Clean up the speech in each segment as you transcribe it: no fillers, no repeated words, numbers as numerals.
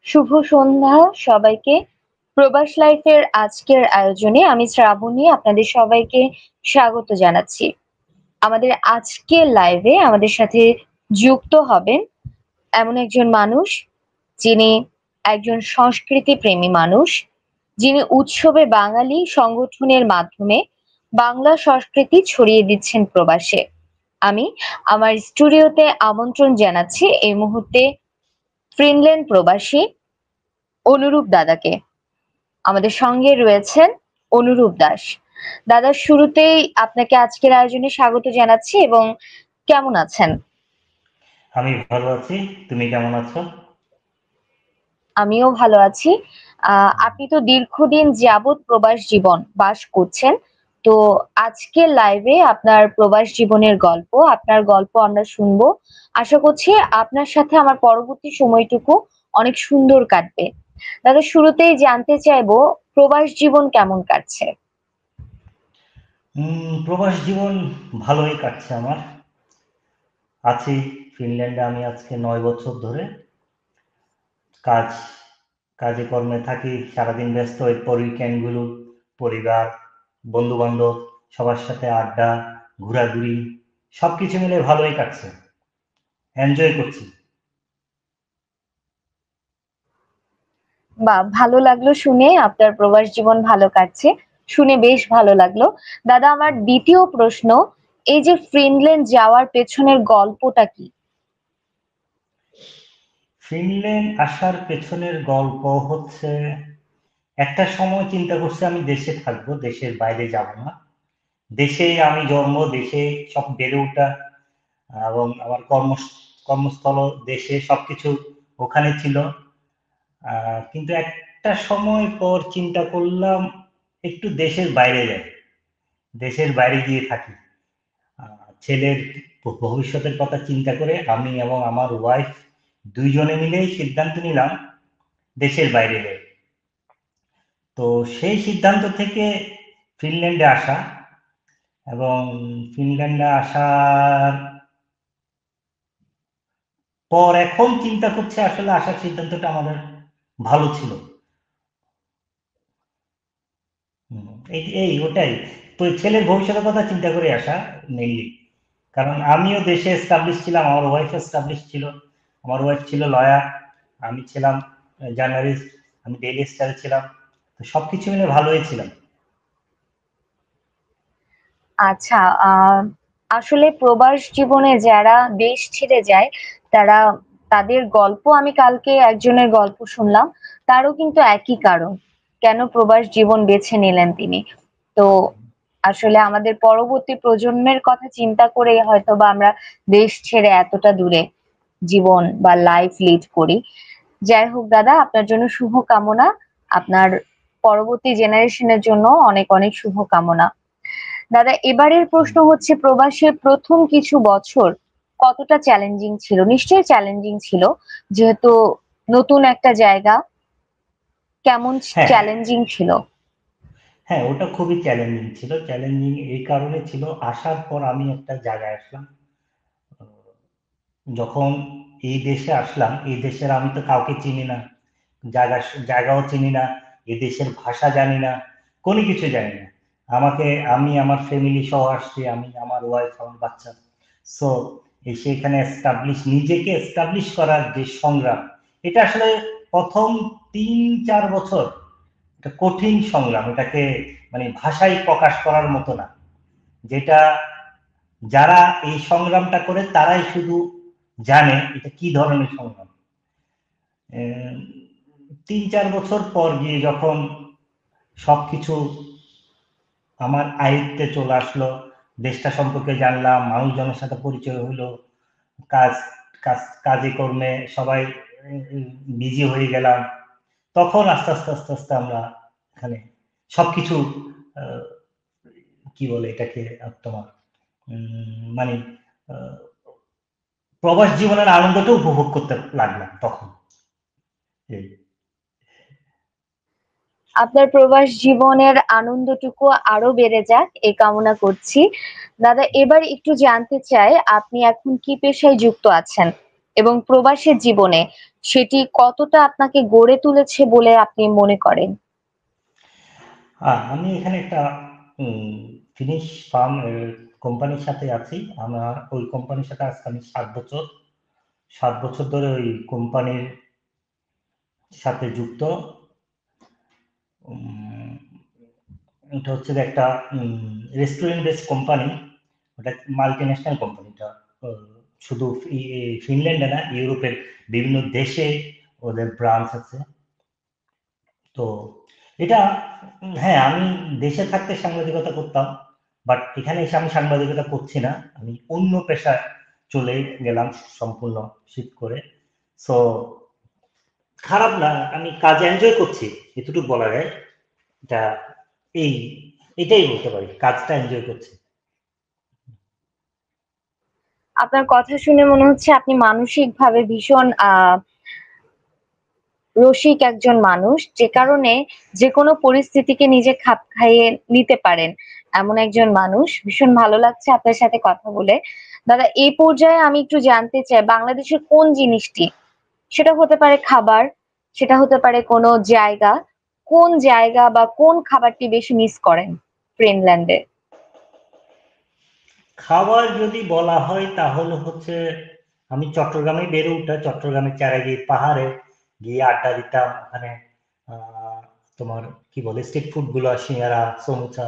শুভ সন্ধ্যা সবাইকে। প্রবাস লাইফের আজকের আয়োজনে আমি শ্রাবণী আপনাদের সবাইকে স্বাগত জানাচ্ছি। আমাদের আজকের লাইভে আমাদের সাথে যুক্ত হবেন এমন একজন মানুষ যিনি একজন সংস্কৃতি প্রেমী মানুষ, যিনি উৎসবে বাঙালি সংগঠনের মাধ্যমে বাংলা সংস্কৃতি ছড়িয়ে দিচ্ছেন প্রবাসে। আমি আমার স্টুডিওতে আমন্ত্রণ জানাচ্ছি এই মুহূর্তে ফিনল্যান্ড প্রবাসী অনুরূপ দাদাকে। আমাদের সঙ্গে রয়েছেন অনুরূপ দাস। দাদা, শুরুতেই আপনাকে আজকের আয়োজনে স্বাগত জানাচ্ছি এবং কেমন আছেন? আমি ভালো আছি। তুমি কেমন আছো? আমিও ভালো আছি। আপনি তো দীর্ঘদিন যাবৎ প্রবাস জীবন বাস করছেন। তো আজকের লাইভে আপনার প্রবাস জীবনের গল্প, আপনার গল্প আমরা শুনবো। আশা করছি আপনার সাথে আমার পরবর্তী সময়টুকু অনেক সুন্দর কাটবে। দাদা, শুরুতেই জানতে চাইবো প্রবাস জীবন কেমন কাটছে? প্রবাস জীবন ভালোই কাটছে আমার। আছি ফিনল্যান্ডে আমি আজকে ৯ বছর ধরে। কাজ কাজে কর্মে থাকি, সারাদিন ব্যস্ত। এরপর উইকেন্ডগুলো পরিবার, বন্ধু-বান্ধব সবার সাথে আড্ডা, ঘোরাঘুরি সবকিছু মিলে ভালোই কাটছে। এনজয় করছি। বাহ! ভালো লাগলো শুনে আপনার প্রবাস জীবন ভালো কাটছে। শুনে বেশ ভালো লাগলো। দাদা, আমার দ্বিতীয় প্রশ্ন, এই যে ফিনল্যান্ড যাওয়ার পেছনের গল্পটা কি? ফিনল্যান্ড আসার পেছনের গল্প হচ্ছে, একটা সময় চিন্তা করছি আমি দেশে থাকবো, দেশের বাইরে যাব না। দেশেই আমি জন্ম, দেশে সব বেড়ে ওঠা, এবং আমার কর্মস্থল দেশে, সবকিছু ওখানে ছিল। কিন্তু একটা সময় পর চিন্তা করলাম একটু দেশের বাইরে যাই, দেশের বাইরে গিয়ে থাকি। ছেলের ভবিষ্যতের কথা চিন্তা করে আমি এবং আমার ওয়াইফ দুইজনে মিলেই সিদ্ধান্ত নিলাম দেশের বাইরে যাই। তো সেই সিদ্ধান্ত থেকে ফিনল্যান্ডে আসা, এবং ফিনল্যান্ডে আসার পর এখন চিন্তা করছে আসলে আসার সিদ্ধান্তটা আমাদের ভালো ছিল। এই এই ওটাই, তো ছেলের ভবিষ্যতের কথা চিন্তা করে আসা মেইনলি। কারণ আমিও দেশে এস্টাবলিশ ছিলাম, আমার ওয়াইফ এস্টাবলিশ ছিল। আমার ওয়াইফ ছিল লয়ার, আমি ছিলাম জার্নালিস্ট, আমি ডেইলি স্টারে ছিলাম। তো সবকিছু মিলে ভালোই ছিলাম। আচ্ছা, আসলে প্রবাস জীবনে যারা দেশ ছেড়ে যায় তারা, তাদের গল্প আমি কালকে একজনের গল্প শুনলাম। তারও কিন্তু একই কারণ, কেন প্রবাস জীবন বেছে নিলেন তিনি। তো আসলে আমাদের পরবর্তী প্রজন্মের কথা চিন্তা করে হয়তোবা আমরা দেশ ছেড়ে এতটা দূরে জীবন বা লাইফ লিড করি। যাই হোক দাদা, আপনার জন্য শুভ কামনা। আপনার পরবর্তী জেনারেশনের জন্য অনেক অনেক শুভ কামনা। দাদা, এবারের প্রশ্ন হচ্ছে প্রবাসের প্রথম কিছু বছর কতটা চ্যালেঞ্জিং ছিল? নিশ্চয়ই চ্যালেঞ্জিং ছিল, যেহেতু নতুন একটা জায়গা। কেমন হ্যাঁ, চ্যালেঞ্জিং ছিল? হ্যাঁ, ওটা খুবই চ্যালেঞ্জিং ছিল। চ্যালেঞ্জিং এই কারণে ছিল, আসার পর আমি একটা জায়গায় আসলাম। যখন এই দেশে আসলাম, এই দেশের আমি তো কাউকে চিনি না, জায়গা জায়গাও চিনি না, এই দেশের ভাষা জানি না, কোনো কিছু জানি না। আমাকে, আমি আমার ফ্যামিলি সহ আসছি, আমি, আমার ওয়াইফ, আমার বাচ্চা। সো এসে এখানে নিজেকে এস্টাবলিশ করার যে সংগ্রাম, এটা আসলে প্রথম ৩-৪ বছর এটা কঠিন সংগ্রাম। এটাকে মানে ভাষায় প্রকাশ করার মতো না। যেটা, যারা এই সংগ্রামটা করে তারাই শুধু জানে এটা কি ধরনের সংগ্রাম। ৩-৪ বছর পর গিয়ে যখন সবকিছু আমার আয়ত্তে চলে আসলো, দেশটা সম্পর্কে জানলাম, মানুষজনের সাথে পরিচয় হলো, কাজ কাজে কর্মে সবাই বিজি হয়ে গেলাম, তখন আস্তে আস্তে আস্তে আস্তে আমরা এখানে সবকিছু আহ, কি বলে এটাকে, তোমার মানে আহ, প্রবাস জীবনের আনন্দটা উপভোগ করতে লাগলাম তখন। এই আপনার প্রবাস জীবনের আনন্দটুকু আরো বেড়ে যাক এই কামনা করছি। দাদা, এবার একটু জানতে চাই আপনি এখন কি পেশায় যুক্ত আছেন? এবং প্রবাসের জীবনে সেটি কতটা আপনাকে গড়ে তুলেছে বলে আপনি মনে করেন? আমি এখানে একটা ফিনিশ ফার্ম কোম্পানির সাথে আছি। আমার ওই কোম্পানির সাথে আজকে আমি 7 বছর ধরে ওই কোম্পানির সাথে যুক্ত। উম, এটা হচ্ছে যে একটা রেস্টুরেন্ট বেসড কোম্পানি। ওটা মাল্টি ন্যাশনাল কোম্পানিটা শুধু ফিনল্যান্ডে না, ইউরোপের বিভিন্ন দেশে ওদের ব্রাঞ্চ আছে। তো এটা হ্যাঁ, আমি দেশে থাকতে সাংবাদিকতা করতাম, বাট এখানে এসে আমি সাংবাদিকতা করছি না, আমি অন্য পেশায় চলে গেলাম সম্পূর্ণ শিফট করে। সো খারাপ না, আমি কাজ এনজয় করছি, এতটুকু বলা যায়। এটা এই এটাই বলতে পারি, কাজটা এনজয় করছি। আপনার কথা শুনে মনে হচ্ছে আপনি মানসিকভাবে ভীষণ রসিক একজন মানুষ, যে কারণে যেকোনো পরিস্থিতিকে নিজে খাপ খাইয়ে নিতে পারেন এমন একজন মানুষ। ভীষণ ভালো লাগছে আপনার সাথে কথা বলে। দাদা, এই পর্যায়ে আমি একটু জানতে চাই, বাংলাদেশের কোন জিনিসটি, সেটা হতে পারে খাবার, সেটা হতে পারে কোনো জায়গা, কোন জায়গা বা কোন খাবারটি বেশি মিস করেন ফিনল্যান্ডে? খাবার যদি বলা হয় তাহলে হচ্ছে আমি চট্টগ্রামে বেড়ে ওঠা, চট্টগ্রামের চারাগির পাহাড়ে গিয়ে আড্ডা দিতাম। ওখানে আহ, তোমার কি বলে স্ট্রিট ফুড গুলো, সিঙ্গারা, সমুচা,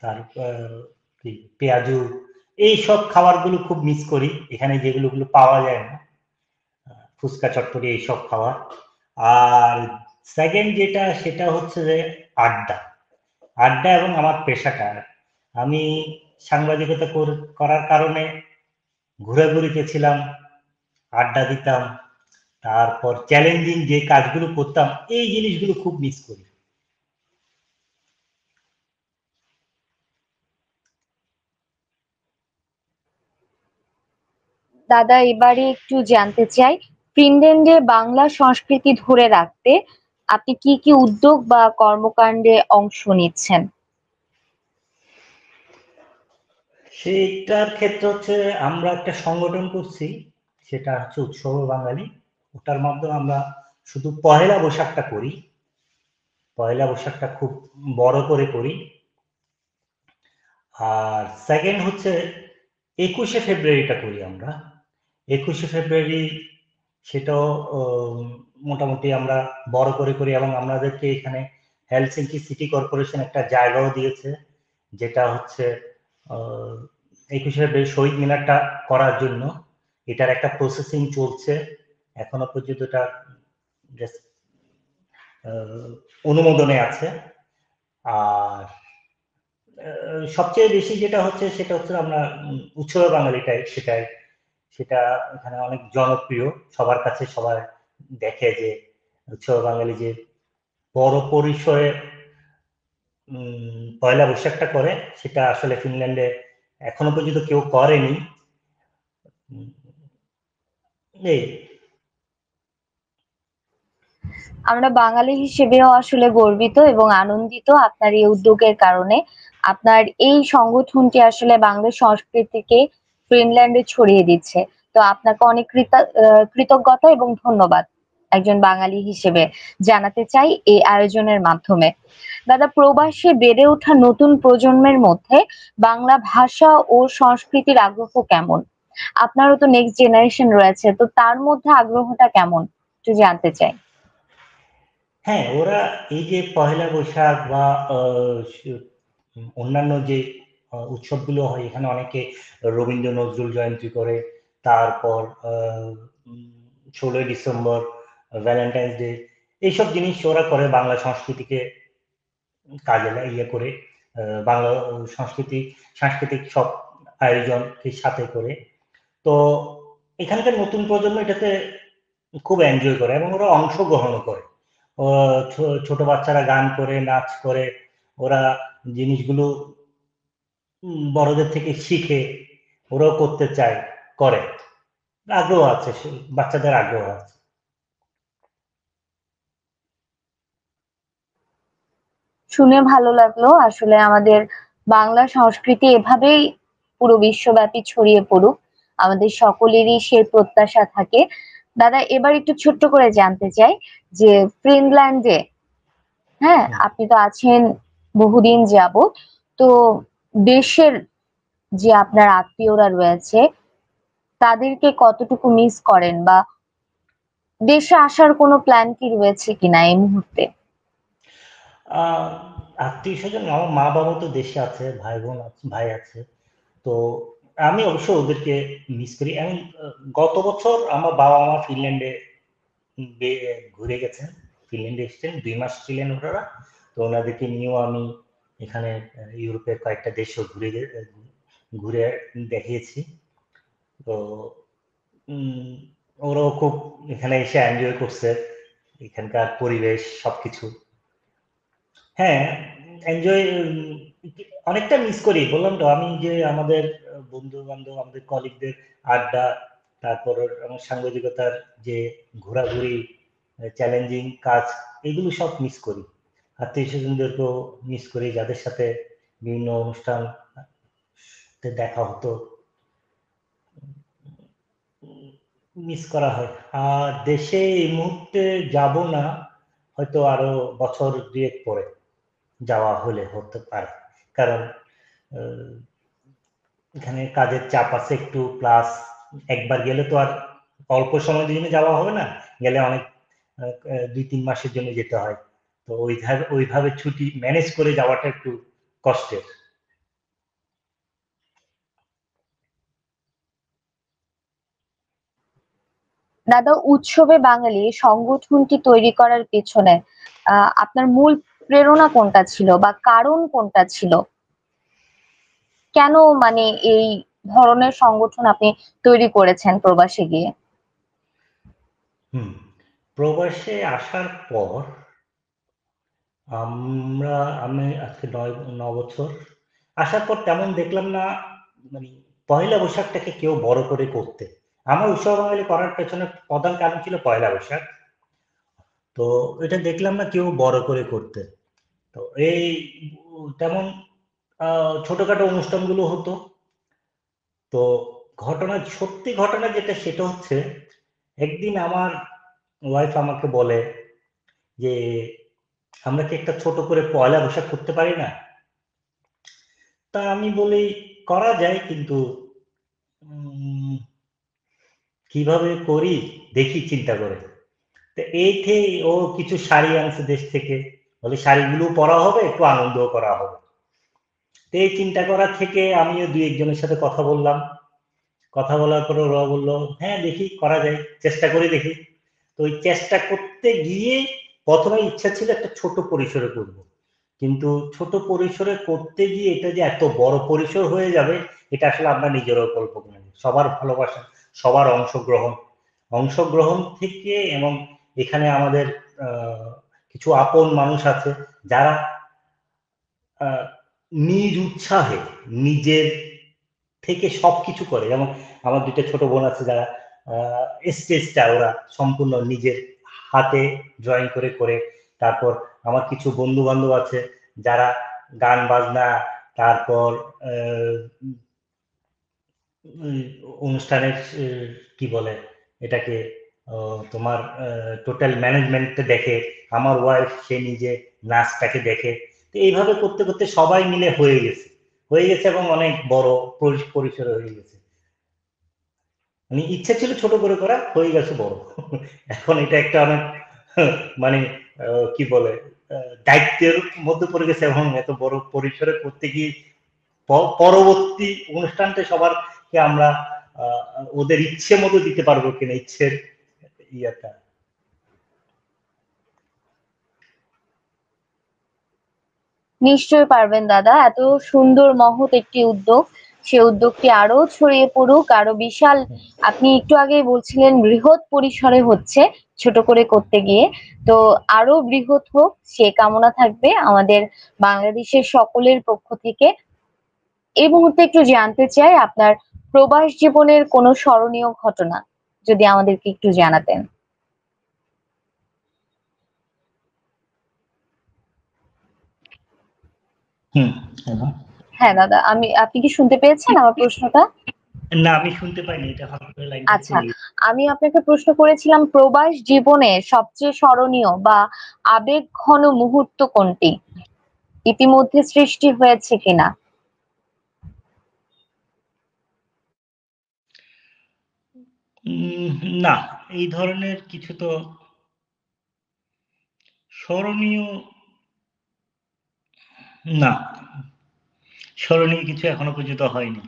তারপর কি পেঁয়াজু, এই সব খাবারগুলো খুব মিস করি, এখানে যেগুলো পাওয়া যায় না। ফুচকা, চটপটি, এইসব খাবার। আর সেকেন্ড যেটা, সেটা হচ্ছে যে আড্ডা। আড্ডা এবং আমার পেশাটা, আমি সাংবাদিকতা করার কারণে ঘোরাঘুরিতে ছিলাম, আড্ডা দিতাম, তারপর চ্যালেঞ্জিং যে কাজগুলো করতাম, এই জিনিসগুলো খুব মিস করি। দাদা, এবারে একটু জানতে চাই, ফিনল্যান্ডে বাংলা সংস্কৃতি ধরে রাখতে আপনি কি কি উদ্যোগ বা কর্মকাণ্ডে অংশ নিচ্ছেন? সেইটার ক্ষেত্রে হচ্ছে আমরা একটা সংগঠন করছি, সেটা হচ্ছে উৎসব বাঙালি। ওটার মাধ্যমে আমরা শুধু পহেলা বৈশাখটা করি, পয়লা বৈশাখটা খুব বড় করে করি। আর সেকেন্ড হচ্ছে 21শে ফেব্রুয়ারিটা করি আমরা। 21শে ফেব্রুয়ারি সেটাও মোটামুটি আমরা বড় করে করি, এবং আমাদেরকে এখানে হেলসিঙ্কি সিটি কর্পোরেশন একটা জায়গাও দিয়েছে, যেটা হচ্ছে 21শে ফেব্রুয়ারি শহীদ মিনারটা করার জন্য। এটার একটা প্রসেসিং চলছে, এখনো পর্যন্ত এটা জাস্ট অনুমোদনে আছে। আর সবচেয়ে বেশি যেটা হচ্ছে সেটা হচ্ছে আমরা উৎসবে বাঙালিটাই, সেটা এখানে অনেক জনপ্রিয়, সবার কাছে সবাই দেখে যে উৎসবে বাঙালি যে বড় পরিসরে পয়লা বৈশাখটা করে, সেটা আসলে ফিনল্যান্ডে এখনো পর্যন্ত কেউ করেনি। উম, এই আমরা বাঙালি হিসেবেও আসলে গর্বিত এবং আনন্দিত আপনার এই উদ্যোগের কারণে। আপনার এই সংগঠনটি আসলে বাংলা সংস্কৃতিকে ফিনল্যান্ডে ছড়িয়ে দিচ্ছে। তো আপনাকে অনেক কৃতজ্ঞতা এবং ধন্যবাদ একজন বাঙালি হিসেবে জানাতে চাই এই আয়োজনের মাধ্যমে। দাদা, প্রবাসে বেড়ে ওঠা নতুন প্রজন্মের মধ্যে বাংলা ভাষা ও সংস্কৃতির আগ্রহ কেমন? আপনারও তো নেক্সট জেনারেশন রয়েছে, তো তার মধ্যে আগ্রহটা কেমন একটু জানতে চাই। হ্যাঁ, ওরা এই যে পহেলা বৈশাখ বা অন্যান্য যে উৎসবগুলো হয়, এখানে অনেকে রবীন্দ্র নজরুল জয়ন্তী করে, তারপর 16ই ডিসেম্বর, ভ্যালেন্টাইন্স ডে, এইসব জিনিস ওরা করে বাংলা সংস্কৃতিকে কাজে ইয়ে করে, বাংলা সাংস্কৃতিক সব আয়োজনকে সাথে করে। তো এখানকার নতুন প্রজন্ম এটাতে খুব এনজয় করে এবং ওরা অংশগ্রহণও করে। ছোট বাচ্চারা গান করে, নাচ করে, ওরা জিনিসগুলো বড়দের থেকে শিখে ওরাও করতে চায়, করে। আগ্রহ আছে, বাচ্চাদের আগ্রহ আছে। শুনে ভালো লাগলো। আসলে আমাদের বাংলা সংস্কৃতি এভাবেই পুরো বিশ্বব্যাপী ছড়িয়ে পড়ুক। আমাদের সকলেরই সে প্রত্যাশা থাকে। দাদা, এবার একটু ছোট্ট করে জানতে চাই যে ফিনল্যান্ডে, হ্যাঁ, আপনি তো আছেন বহুদিন যাবত, তো দেশের যে আপনার আত্মীয়রা রয়েছে তাদেরকে কতটুকু মিস করেন, বা দেশে আসার কোনো প্ল্যান কি রয়েছে কিনা এই মুহূর্তে? আত্মীয় স্বজন আমার মা বাবা তো দেশে আছে, ভাই বোন আছে, ভাই আছে। তো আমি অবশ্য ওদেরকে মিস করি। আমি গত বছর আমার বাবা মা ফিনল্যান্ডে ঘুরে গেছেন, ফিনল্যান্ডে এসেছেন, 2 মাস ছিলেন ওনারা। তো ওনাদেরকে নিয়েও আমি এখানে ইউরোপের কয়েকটা দেশও ঘুরে দেখিয়েছি। তো ওরাও খুব এখানে এসে এনজয় করছে এখানকার পরিবেশ সবকিছু। হ্যাঁ, এনজয় অনেকটা মিস করি। বললাম তো আমি যে আমাদের বন্ধু বান্ধব, আমাদের কলিগদের আড্ডা, তারপর আমার সাংবাদিকতার যে ঘোরাঘুরি, চ্যালেঞ্জিং কাজ, এগুলো সব মিস করি। আত্মীয় স্বজনদেরকেও মিস করি, যাদের সাথে বিভিন্ন অনুষ্ঠান দেখা হতো, মিস করা হয়। আর দেশে এই মুহূর্তে যাব না, হয়তো আরো বছর 2 পরে যাওয়া হলে হতে পারে। কারণ এখানে কাজের চাপ আছে একটু, প্লাস একবার গেলে তো আর অল্প সময়ের জন্য যাওয়া হবে না, গেলে অনেক 2-3 মাসের জন্য যেতে হয়। তো ওইভাবে ছুটি ম্যানেজ করে যাওয়াটা একটু কষ্টের। দাদা, উৎসবে বাঙালি সংগঠনটি তৈরি করার পেছনে আপনার মূল প্রেরণা কোনটা ছিল, বা কারণ কোনটা ছিল? কেন মানে এই ধরনের সংগঠন আপনি তৈরি করেছেন প্রবাসে গিয়ে? হুম, প্রবাসে আসার পর আমি আজকে 9 বছর আসার পর তেমন দেখলাম না, মানে পয়লা বৈশাখটাকে কেউ বড় করে করতে। আমার উৎসব বাঙালি করার পেছনে প্রধান কারণ ছিল পয়লা বৈশাখ। তো এটা দেখলাম না কেউ বড় করে করতে। তো এই তেমন ছোটখাটো অনুষ্ঠানগুলো হতো। তো সত্যি ঘটনা যেটা, সেটা হচ্ছে একদিন আমার ওয়াইফ আমাকে বলে যে আমরা কি একটা ছোট করে পয়লা বৈশাখ করতে পারি না? তা আমি বলি করা যায়, কিন্তু উম, কিভাবে করি দেখি চিন্তা করে। তো এইতে ও কিছু শাড়ি আনছে দেশ থেকে, বলে শাড়িগুলো পরা হবে, একটু আনন্দও করা হবে। তো এই চিন্তা করা থেকে আমিও 2-1 জনের সাথে কথা বললাম। কথা বলার পরে ওরা বললো হ্যাঁ দেখি করা যায়, চেষ্টা করে দেখি। তো ওই চেষ্টা করতে গিয়ে প্রথমে ইচ্ছা ছিল একটা ছোট পরিসরে করব, কিন্তু ছোট পরিসরে করতে গিয়ে এটা যে এত বড় পরিসর হয়ে যাবে, এটা আসলে আমরা নিজেরাও কল্পনা করি। সবার ভালোবাসা, সবার অংশগ্রহণ থেকে, এবং এখানে আমাদের কিছু আপন মানুষ আছে যারা নিজ উৎসাহে নিজের থেকে সবকিছু করে। যেমন আমার 2টা ছোট বোন আছে যারা স্টেজটা ওরা সম্পূর্ণ নিজের হাতে ড্রয়িং করে করে। তারপর আমার কিছু বন্ধু বান্ধব আছে যারা গান বাজনা, তারপর অনুষ্ঠানের কি বলে এটাকে, তোমার টোটাল ম্যানেজমেন্ট দেখে। আমার ওয়াইফ সে নিজে নাচটাকে দেখে। তো এইভাবে করতে করতে সবাই মিলে হয়ে গেছে এবং অনেক বড় পরিসরে হয়ে গেছে। মানে ইচ্ছা ছিল ছোট করে করা, হয়ে গেছে বড়। এখন এটা একটা অনেক মানে কি বলে দায়িত্বের মধ্যে পড়ে গেছে, এবং এত বড় পরিসরে করতে গিয়ে পরবর্তী অনুষ্ঠানটা সবারকে আমরা ওদের ইচ্ছে মতো দিতে পারবো কিনা, ইচ্ছের ইয়েটা। নিশ্চয়ই পারবেন দাদা, এত সুন্দর মহৎ একটি উদ্যোগ, সে উদ্যোগটি আরো ছড়িয়ে পড়ুক, আরো বিশাল। আপনি একটু আগেই বলছিলেন বৃহৎ পরিসরে হচ্ছে ছোট করে করতে গিয়ে, তো আরো বৃহৎ হোক সে কামনা থাকবে আমাদের বাংলাদেশের সকলের পক্ষ থেকে। এই মুহূর্তে একটু জানতে চাই আপনার প্রবাস জীবনের কোনো স্মরণীয় ঘটনা, যদি আমাদেরকে একটু জানাতেন। হুম। হ্যালো। হ্যাঁ দাদা, আপনি কি শুনতে পেয়েছেন আমার প্রশ্নটা? না, আমি শুনতে পাইনি, এটা হঠাৎ করে লাইনটা আচ্ছা, চলে গেছে। আমি আপনাকে প্রশ্ন করেছিলাম প্রবাস জীবনে সবচেয়ে স্মরণীয় বা আবেগঘন মুহূর্ত কোনটি ইতিমধ্যে সৃষ্টি হয়েছে কিনা। উম, না, এই ধরনের কিছু তো স্মরণীয়, না, স্মরণীয় কিছু এখনো পর্যন্ত হয়নি।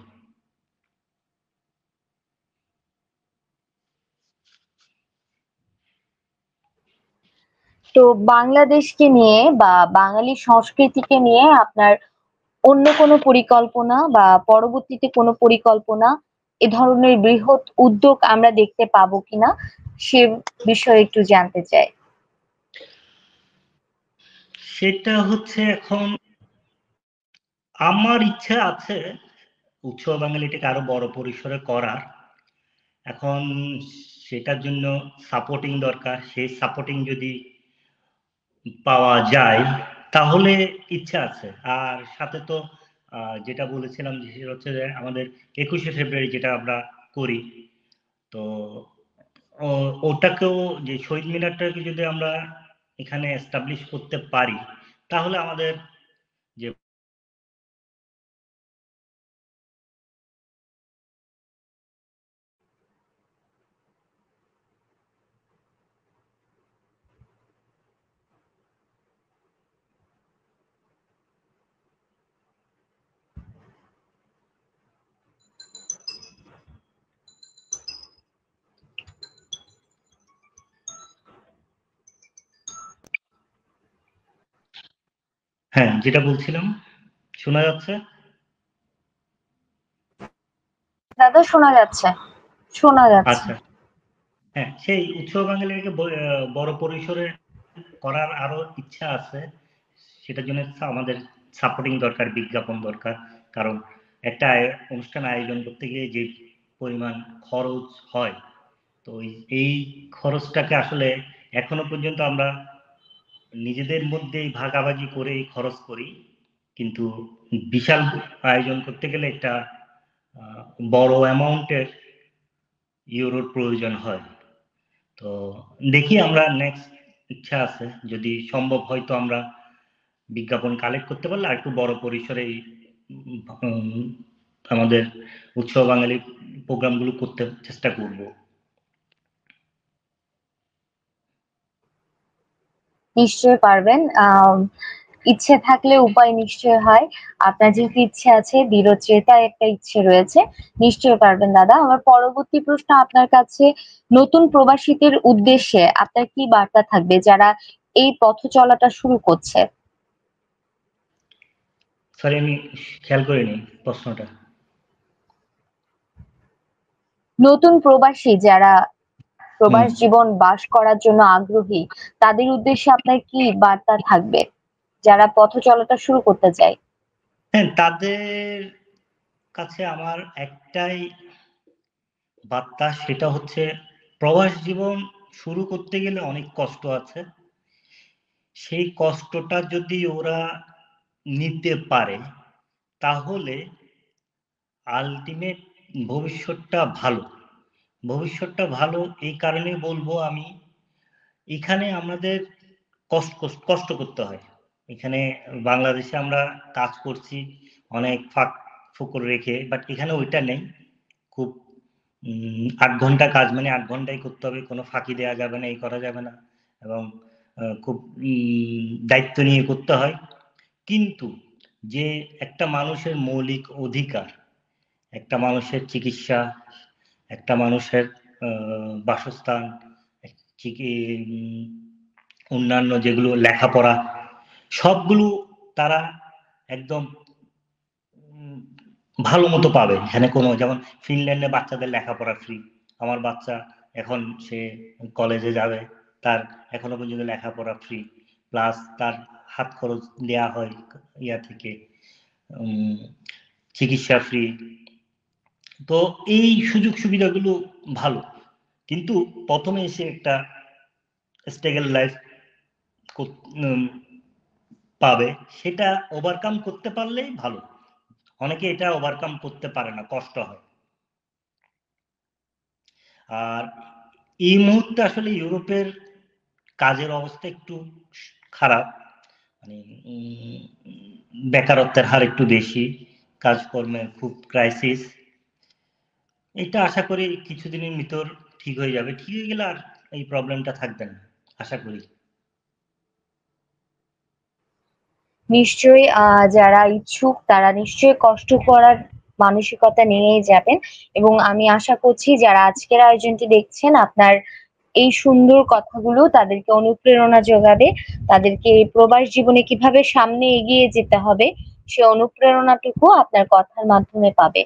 তো বাংলাদেশকে নিয়ে বা বাঙালি সংস্কৃতিকে নিয়ে আপনার অন্য কোনো পরিকল্পনা বা পরবর্তীতে কোনো পরিকল্পনা, এ ধরনের বৃহৎ উদ্যোগ আমরা দেখতে পাবো কিনা সে বিষয়ে একটু জানতে চাই। সেটা হচ্ছে এখন আমার ইচ্ছা আছে উৎসব বাঙালিটাকে আরো বড় পরিসরে করার। এখন সেটার জন্য সাপোর্টিং দরকার, সেই সাপোর্টিং যদি পাওয়া যায় তাহলে ইচ্ছা আছে। আর সাথে তো যেটা বলেছিলাম যে সেটা হচ্ছে যে আমাদের 21শে ফেব্রুয়ারি যেটা আমরা করি, তো ওটাকেও, যে শহীদ মিনারটাকে যদি আমরা এখানে এস্টাবলিশ করতে পারি তাহলে আমাদের যে, হ্যাঁ যেটা বলছিলাম, শোনা যাচ্ছে? দাদা শোনা যাচ্ছে, শোনা যাচ্ছে। আচ্ছা, হ্যাঁ, সেই উৎসব বাঙালিকে বড় পরিসরে করার আরো ইচ্ছা আছে। সেটার জন্য আমাদের সাপোর্টিং দরকার, বিজ্ঞাপন দরকার। কারণ একটা অনুষ্ঠান আয়োজন করতে গিয়ে যে পরিমাণ খরচ হয়, তো এই খরচটাকে আসলে এখনো পর্যন্ত আমরা নিজেদের মধ্যেই ভাগাভাগি করে খরচ করি, কিন্তু বিশাল আয়োজন করতে গেলে একটা আহ, বড় অ্যামাউন্টের ইউরোর প্রয়োজন হয়। তো দেখি, আমরা নেক্সট ইচ্ছা আছে যদি সম্ভব হয় তো আমরা বিজ্ঞাপন কালেক্ট করতে পারলে আর একটু বড় পরিসরে এই আমাদের উৎসব বাঙালি প্রোগ্রামগুলো করতে চেষ্টা করব। নিশ্চয়ই পারবেন। ইচ্ছে থাকলে উপায় নিশ্চয় হয়। আপনার যেহেতু ইচ্ছে আছে, দৃঢ়চেতা একটা ইচ্ছে রয়েছে, নিশ্চয়ই পারবেন দাদা। আমার পরবর্তী প্রশ্ন আপনার কাছে, নতুন প্রবাসীদের উদ্দেশ্যে আপনার কি বার্তা থাকবে যারা এই পথ চলাটা শুরু করছে। সরি, আমি খেয়াল করিনি প্রশ্নটা। নতুন প্রবাসী যারা হুম, প্রবাস জীবন বাস করার জন্য আগ্রহী, তাদের উদ্দেশ্যে আপনার কি বার্তা থাকবে যারা পথ চলাটা শুরু করতে চায়। হ্যাঁ, তাদের কাছে আমার একটাই বার্তা, সেটা হচ্ছে প্রবাস জীবন শুরু করতে গেলে অনেক কষ্ট আছে। সেই কষ্টটা যদি ওরা নিতে পারে তাহলে আলটিমেট ভবিষ্যৎটা ভালো। ভবিষ্যৎটা ভালো এই কারণে বলবো আমি, এখানে আমাদের কষ্ট কষ্ট করতে হয়। এখানে বাংলাদেশে আমরা কাজ করছি অনেক ফাঁক ফোকর রেখে, বাট এখানে ওইটা নেই। খুব 8 ঘন্টা কাজ মানে 8 ঘন্টাই করতে হবে, কোনো ফাঁকি দেওয়া যাবে না, এই করা যাবে না, এবং খুব দায়িত্ব নিয়ে করতে হয়। কিন্তু যে একটা মানুষের মৌলিক অধিকার, একটা মানুষের চিকিৎসা, একটা মানুষের বাসস্থান, অন্যান্য যেগুলো লেখাপড়া, সবগুলো তারা একদম উম, ভালো মতো পাবে। এখানে কোনো, যেমন ফিনল্যান্ডে বাচ্চাদের লেখাপড়া ফ্রি। আমার বাচ্চা এখন সে কলেজে যাবে, তার এখনো পর্যন্ত লেখাপড়া ফ্রি, প্লাস তার হাত খরচ দেয়া হয় ইয়া থেকে, উম, চিকিৎসা ফ্রি। তো এই সুযোগ সুবিধাগুলো ভালো, কিন্তু প্রথমে এসে একটা স্ট্রাগল লাইফ পাবে, সেটা ওভারকাম করতে পারলেই ভালো। অনেকে এটা ওভারকাম করতে পারে না, কষ্ট হয়। আর এই মুহূর্তে আসলে ইউরোপের কাজের অবস্থা একটু খারাপ, মানে বেকারত্বের হার একটু বেশি, কাজকর্মের খুব ক্রাইসিস। এটা আশা করি কিছুদিনের ভিতর ঠিক হয়ে যাবে, ঠিক হয়ে গেলে আর এই প্রবলেমটা থাকবে না আশা করি। নিশ্চয়ই যারা ইচ্ছুক তারা নিশ্চয়ই কষ্ট করার মানসিকতা নিয়েই যাবেন, এবং আমি আশা করছি যারা আজকের আয়োজনটি দেখছেন আপনার এই সুন্দর কথাগুলো তাদেরকে অনুপ্রেরণা যোগাবে, তাদেরকে এই প্রবাস জীবনে কিভাবে সামনে এগিয়ে যেতে হবে সে অনুপ্রেরণাটুকু আপনার কথার মাধ্যমে পাবে।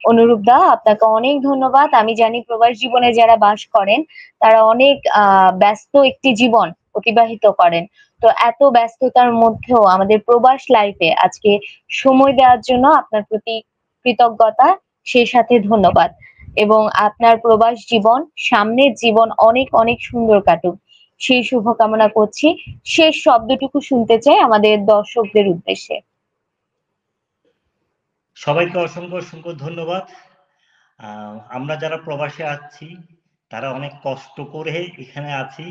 অনুরূপ দা, আপনাকে অনেক ধন্যবাদ। আমি জানি প্রবাস জীবনে যারা বাস করেন তারা অনেক ব্যস্ত একটি জীবন অতিবাহিত করেন। তো এত ব্যস্ততার মধ্যেও আমাদের প্রবাস লাইফে আজকে সময় দেওয়ার জন্য আপনার প্রতি কৃতজ্ঞতা, সেই সাথে ধন্যবাদ। এবং আপনার প্রবাস জীবন, সামনের জীবন অনেক অনেক সুন্দর কাটুক সেই শুভকামনা করছি। শেষ শব্দটুকু শুনতে চাই আমাদের দর্শকদের উদ্দেশ্যে। সবাইকে অসংখ্য অসংখ্য ধন্যবাদ। আমরা যারা প্রবাসে আছি তারা অনেক কষ্ট করে এখানে আছি।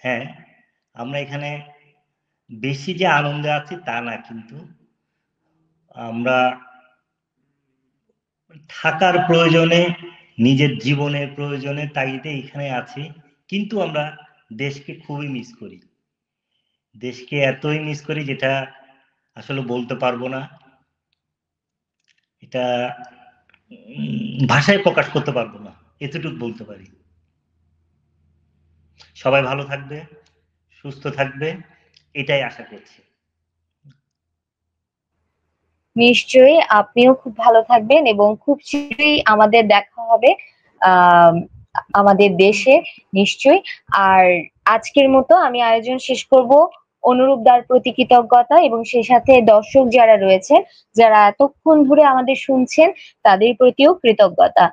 হ্যাঁ, আমরা এখানে বেশি যে আনন্দে আছি তা না, কিন্তু আমরা থাকার প্রয়োজনে, নিজের জীবনের প্রয়োজনে তাগিদে এখানে আছি, কিন্তু আমরা দেশকে খুবই মিস করি। দেশকে এতই মিস করি যেটা আসলে বলতে পারবো না, এটা ভাষায় প্রকাশ করতে পারবো না, এতটুকু বলতে পারি। সবাই ভালো থাকবে, সুস্থ থাকবে, এটাই আশা করছি। নিশ্চয়ই আপনিও খুব ভালো থাকবেন এবং খুব শীঘ্রই আমাদের দেখা হবে আহ আমাদের দেশে, নিশ্চয়ই। আর আজকের মতো আমি আয়োজন শেষ করব অনুরূপ দার প্রতি কৃতজ্ঞতা, এবং সেই সাথে দর্শক যারা রয়েছেন, যারা এতক্ষণ ধরে আমাদের শুনছেন, তাদের প্রতিও কৃতজ্ঞতা।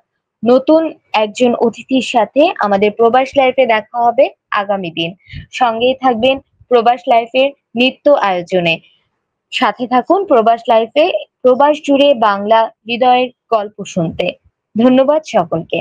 নতুন একজন অতিথির সাথে আমাদের প্রবাস লাইফে দেখা হবে আগামী দিন। সঙ্গেই থাকবেন প্রবাস লাইফের নিত্য আয়োজনে। সাথে থাকুন প্রবাস লাইফে, প্রবাস জুড়ে বাংলা হৃদয়ের গল্প শুনতে। ধন্যবাদ সকলকে।